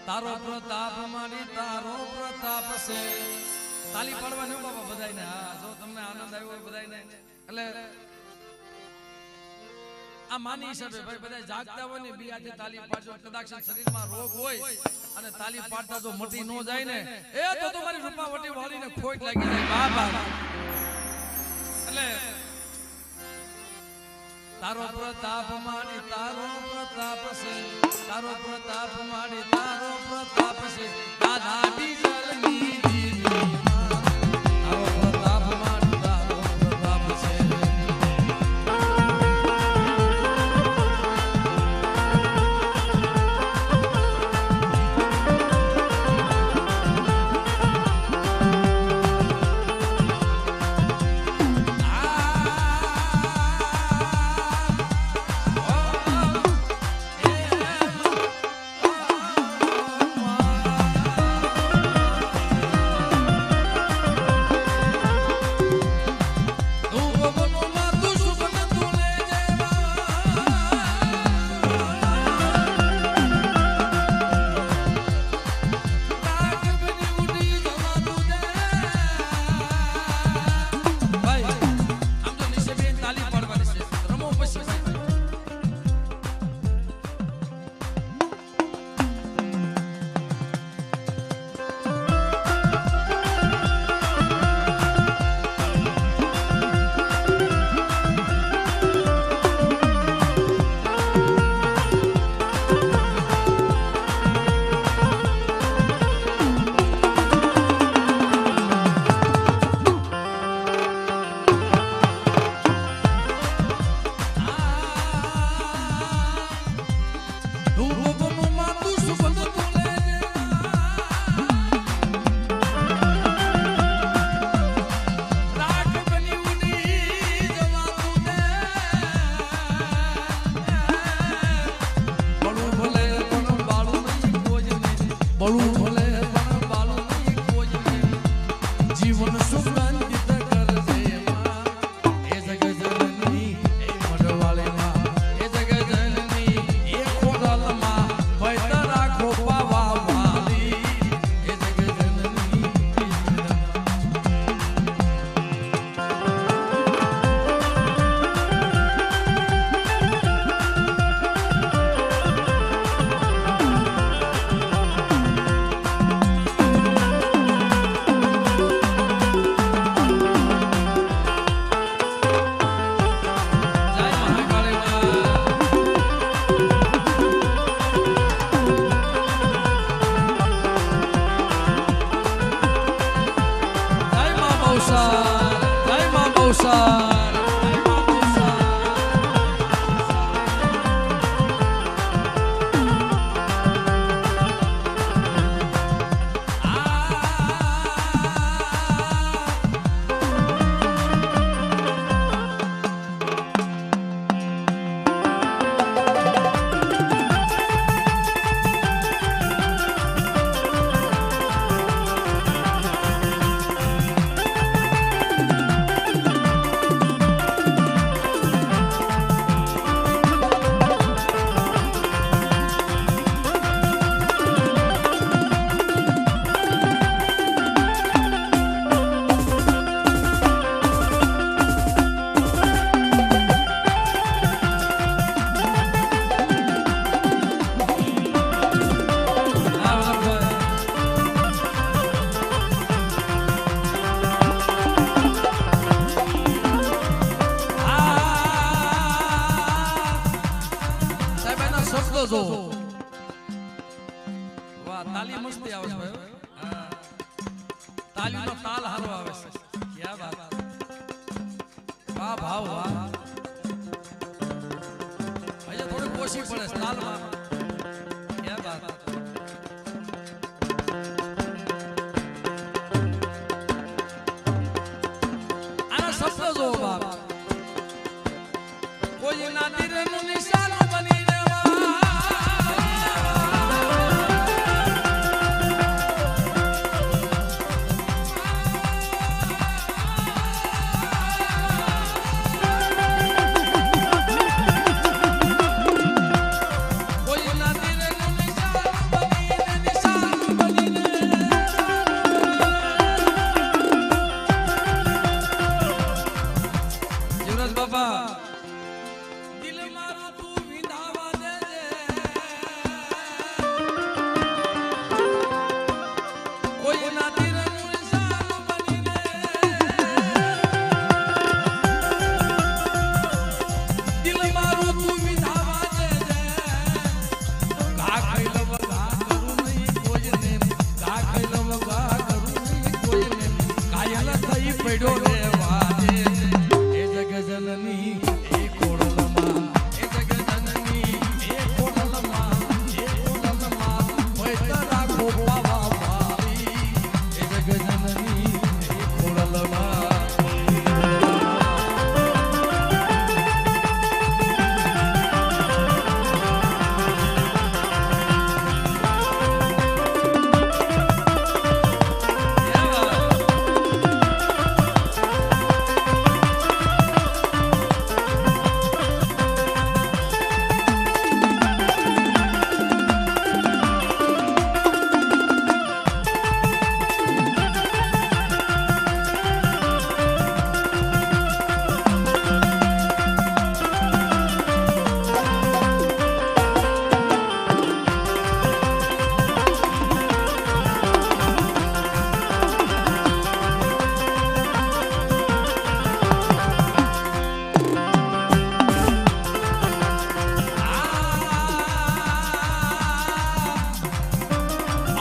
તારો પ્રતાપ મારી તારો પ્રતાપ છે. તાલી પાડવાની બાબા બધાયને. હા, જો તમને આનંદ આવ્યો બધાયને. એટલે આ માની હિસાબે ભાઈ બધા જાગતા હોય ને બિયાથી તાલી પાડજો. કદાચ શરીરમાં રોગ હોય અને તાલી પાડતા જો મટી ન જાય ને એ તો તમારી રૂપાવટી વાળીને ખોટ લાગી જાય. બાબા એટલે તારો પ્રતાપ મારી તારો પ્રતાપ છે. તારો પ્રતાપ મારી તારો પ્રતાપ છે. દાદા બીજલની તારો પ્રતાપ મારી તારો પ્રતાપ છે. વાહ, તાલી મસ્તી આવે છે ભાઈ. હા, તાલીનો તાલ હારો આવે છે. ક્યાં વાત. વાહ ભાવ વાહ. અહીંયા થોડી ઓછી પડે છે તાલમાં. ક્યાં વાત. આના શબ્દ જો બાપ. કોઈ ના તીરનું નિશાન બની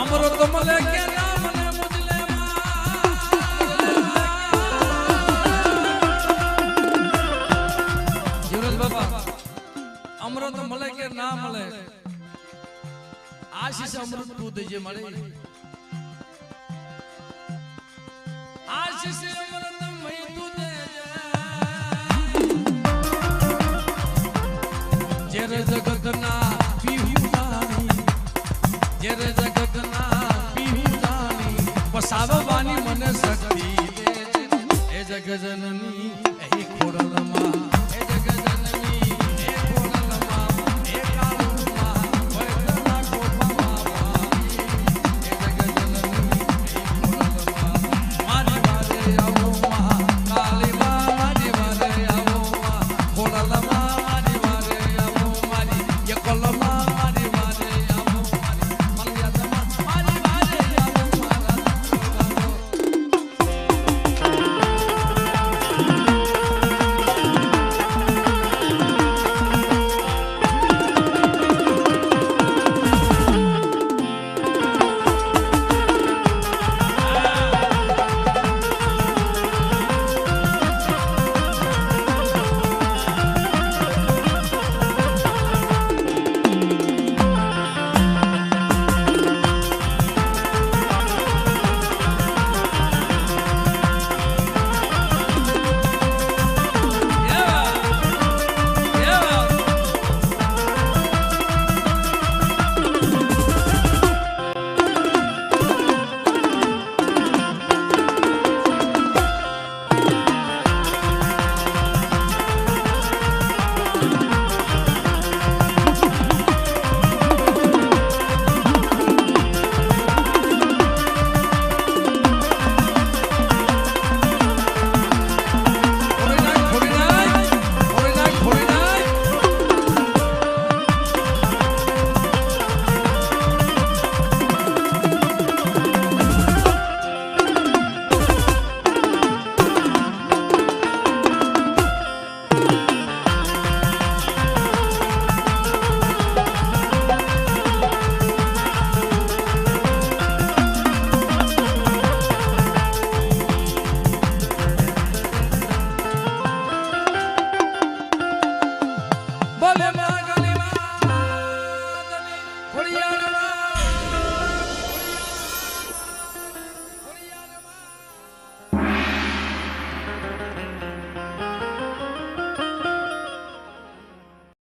અમૃત મળે કે ના મળે મુજલે યુવરાજ બાપા અમૃત મળે કે ના મળે આશીષ અમૃત તું દેજે મળે આશીષ અમૃત મય તું દેજે જેરે જગતના પીહુદાની જેરે જગતના પીહુદાની વસાવવાની મને શક્તિ દેજે એ જગજનની એ ખોડલમાં